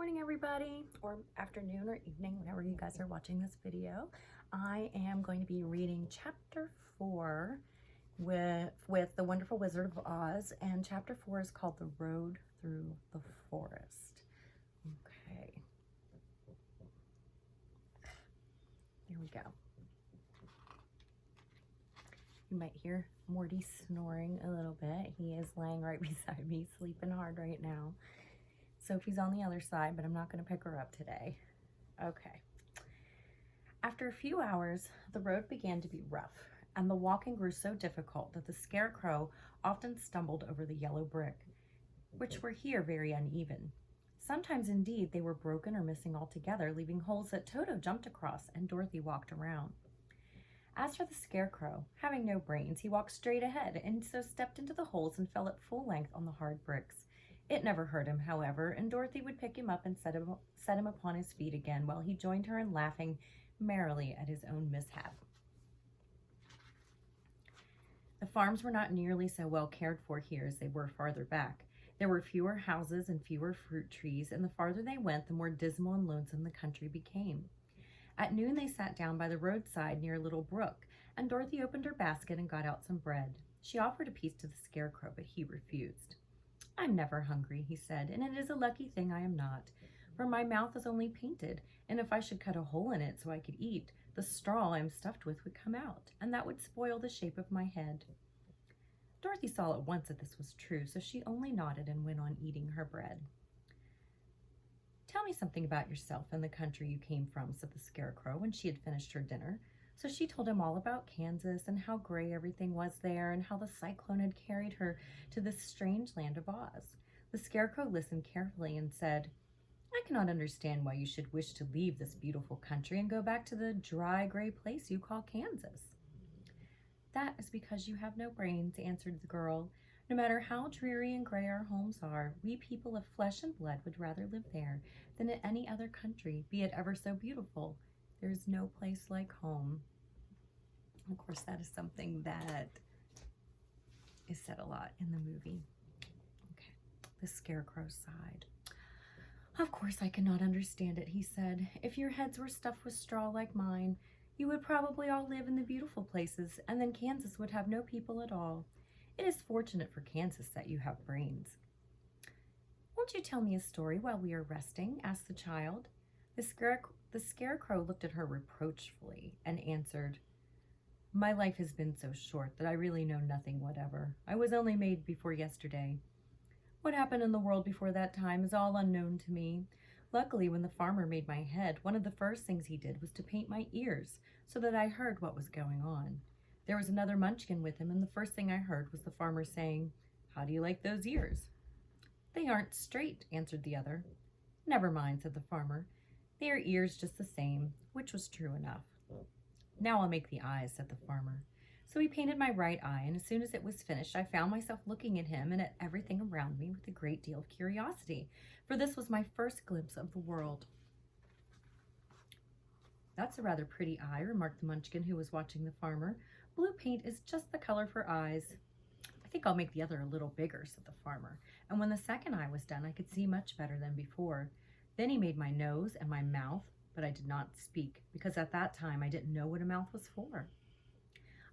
morning everybody, or afternoon or evening, whenever you guys are watching this video. I am going to be reading chapter 4 with The Wonderful Wizard of Oz, and chapter 4 is called The Road Through the Forest. Okay, here we go. You might hear Morty snoring a little bit. He is laying right beside me, sleeping hard right now. Sophie's on the other side, but I'm not going to pick her up today. Okay. After a few hours, the road began to be rough, and the walking grew so difficult that the Scarecrow often stumbled over the yellow brick, which were here very uneven. Sometimes, indeed, they were broken or missing altogether, leaving holes that Toto jumped across and Dorothy walked around. As for the Scarecrow, having no brains, he walked straight ahead, and so stepped into the holes and fell at full length on the hard bricks. It never hurt him, however, and Dorothy would pick him up and set him upon his feet again, while he joined her in laughing merrily at his own mishap. The farms were not nearly so well cared for here as they were farther back. There were fewer houses and fewer fruit trees, and the farther they went, the more dismal and lonesome the country became. At noon they sat down by the roadside near a little brook, and Dorothy opened her basket and got out some bread. She offered a piece to the Scarecrow, but he refused. "I'm never hungry," he said, "and it is a lucky thing I am not, for my mouth is only painted, and if I should cut a hole in it so I could eat, the straw I am stuffed with would come out, and that would spoil the shape of my head." Dorothy saw at once that this was true, so she only nodded and went on eating her bread. "Tell me something about yourself and the country you came from," said the Scarecrow when she had finished her dinner. So she told him all about Kansas and how gray everything was there and how the cyclone had carried her to this strange land of Oz. The Scarecrow listened carefully and said, "I cannot understand why you should wish to leave this beautiful country and go back to the dry, gray place you call Kansas." "That is because you have no brains," answered the girl. "No matter how dreary and gray our homes are, we people of flesh and blood would rather live there than in any other country, be it ever so beautiful. There is no place like home." Of course, that is something that is said a lot in the movie. Okay, the Scarecrow sighed. "Of course I cannot understand it," he said. "If your heads were stuffed with straw like mine, you would probably all live in the beautiful places, and then Kansas would have no people at all. It is fortunate for Kansas that you have brains." "Won't you tell me a story while we are resting?" asked the child. The Scarecrow looked at her reproachfully and answered, "My life has been so short that I really know nothing whatever. I was only made before yesterday. What happened in the world before that time is all unknown to me. Luckily, when the farmer made my head, one of the first things he did was to paint my ears so that I heard what was going on. There was another Munchkin with him, and the first thing I heard was the farmer saying, 'How do you like those ears?' 'They aren't straight,' answered the other. 'Never mind,' said the farmer. 'They are ears just the same,' which was true enough. 'Now I'll make the eyes,' said the farmer. So he painted my right eye, and as soon as it was finished, I found myself looking at him and at everything around me with a great deal of curiosity, for this was my first glimpse of the world." "That's a rather pretty eye," remarked the Munchkin who was watching the farmer. "Blue paint is just the color for eyes." "I think I'll make the other a little bigger," said the farmer, and when the second eye was done, I could see much better than before. Then he made my nose and my mouth, but I did not speak, because at that time I didn't know what a mouth was for.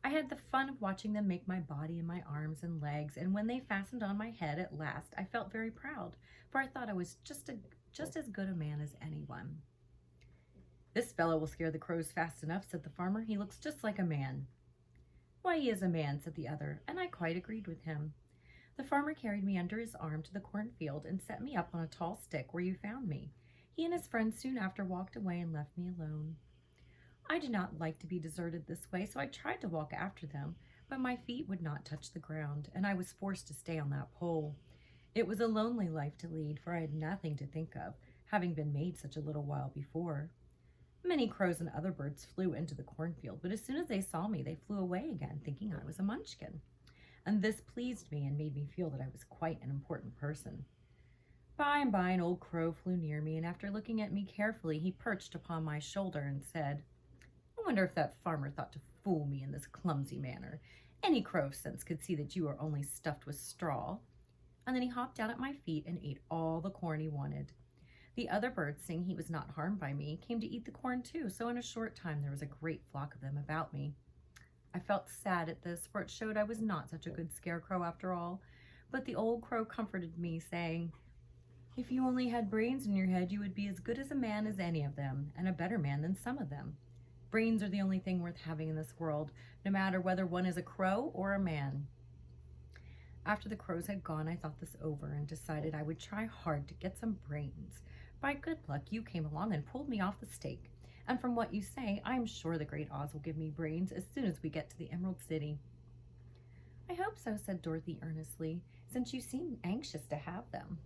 I had the fun of watching them make my body and my arms and legs, and when they fastened on my head at last, I felt very proud, for I thought I was just as good a man as anyone. "This fellow will scare the crows fast enough," said the farmer. "He looks just like a man." "Why, he is a man," said the other, and I quite agreed with him. The farmer carried me under his arm to the cornfield and set me up on a tall stick where you found me. He and his friends soon after walked away and left me alone. I did not like to be deserted this way, so I tried to walk after them, but my feet would not touch the ground, and I was forced to stay on that pole. It was a lonely life to lead, for I had nothing to think of, having been made such a little while before. Many crows and other birds flew into the cornfield, but as soon as they saw me, they flew away again, thinking I was a Munchkin. And this pleased me and made me feel that I was quite an important person. By and by, an old crow flew near me, and after looking at me carefully, he perched upon my shoulder and said, "I wonder if that farmer thought to fool me in this clumsy manner. Any crow of sense could see that you are only stuffed with straw." And then he hopped down at my feet and ate all the corn he wanted. The other birds, seeing he was not harmed by me, came to eat the corn too, so in a short time there was a great flock of them about me. I felt sad at this, for it showed I was not such a good scarecrow after all. But the old crow comforted me, saying, "If you only had brains in your head, you would be as good as a man as any of them, and a better man than some of them. Brains are the only thing worth having in this world, no matter whether one is a crow or a man." After the crows had gone, I thought this over and decided I would try hard to get some brains. By good luck, you came along and pulled me off the stake. And from what you say, I am sure the great Oz will give me brains as soon as we get to the Emerald City. "I hope so," said Dorothy earnestly, "since you seem anxious to have them."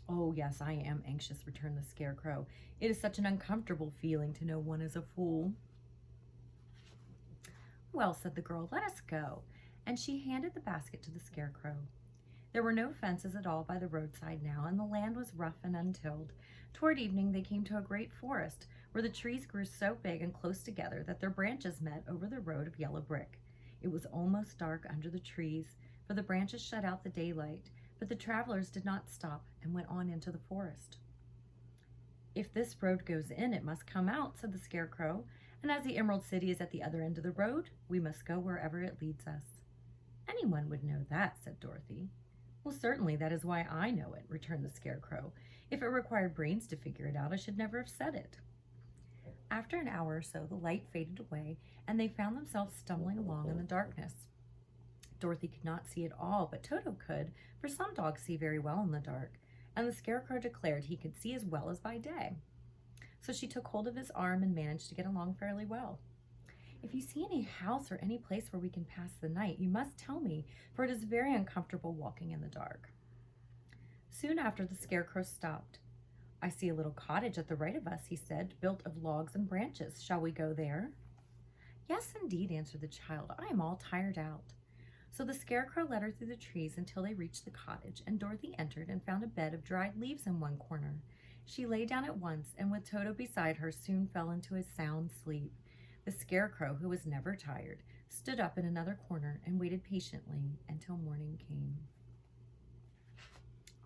"Oh, yes, I am anxious," returned the Scarecrow. "It is such an uncomfortable feeling to know one is a fool." "Well," said the girl, "let us go." And she handed the basket to the Scarecrow. There were no fences at all by the roadside now, and the land was rough and untilled. Toward evening they came to a great forest, where the trees grew so big and close together that their branches met over the road of yellow brick. It was almost dark under the trees, for the branches shut out the daylight, but the travelers did not stop and went on into the forest. "If this road goes in, it must come out," said the Scarecrow, "and as the Emerald City is at the other end of the road, we must go wherever it leads us." "Anyone would know that," said Dorothy. "Well, certainly that is why I know it," returned the Scarecrow. "If it required brains to figure it out, I should never have said it." After an hour or so, the light faded away, and they found themselves stumbling along in the darkness. Dorothy could not see at all, but Toto could, for some dogs see very well in the dark, and the Scarecrow declared he could see as well as by day. So she took hold of his arm and managed to get along fairly well. "If you see any house or any place where we can pass the night, you must tell me, for it is very uncomfortable walking in the dark." Soon after, the Scarecrow stopped. "I see a little cottage at the right of us," he said, "built of logs and branches. Shall we go there?" "Yes, indeed," answered the child. "I am all tired out." So the Scarecrow led her through the trees until they reached the cottage, and Dorothy entered and found a bed of dried leaves in one corner. She lay down at once, and with Toto beside her, soon fell into a sound sleep. The Scarecrow, who was never tired, stood up in another corner and waited patiently until morning came.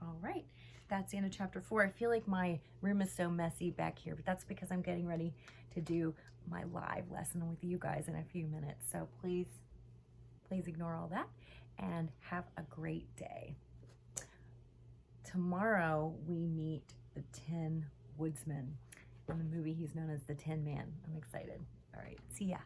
All right, that's the end of chapter 4. I feel like my room is so messy back here, but that's because I'm getting ready to do my live lesson with you guys in a few minutes. So please ignore all that and have a great day. Tomorrow we meet the Tin Woodsman. In the movie, he's known as the Tin Man. I'm excited. All right, see ya.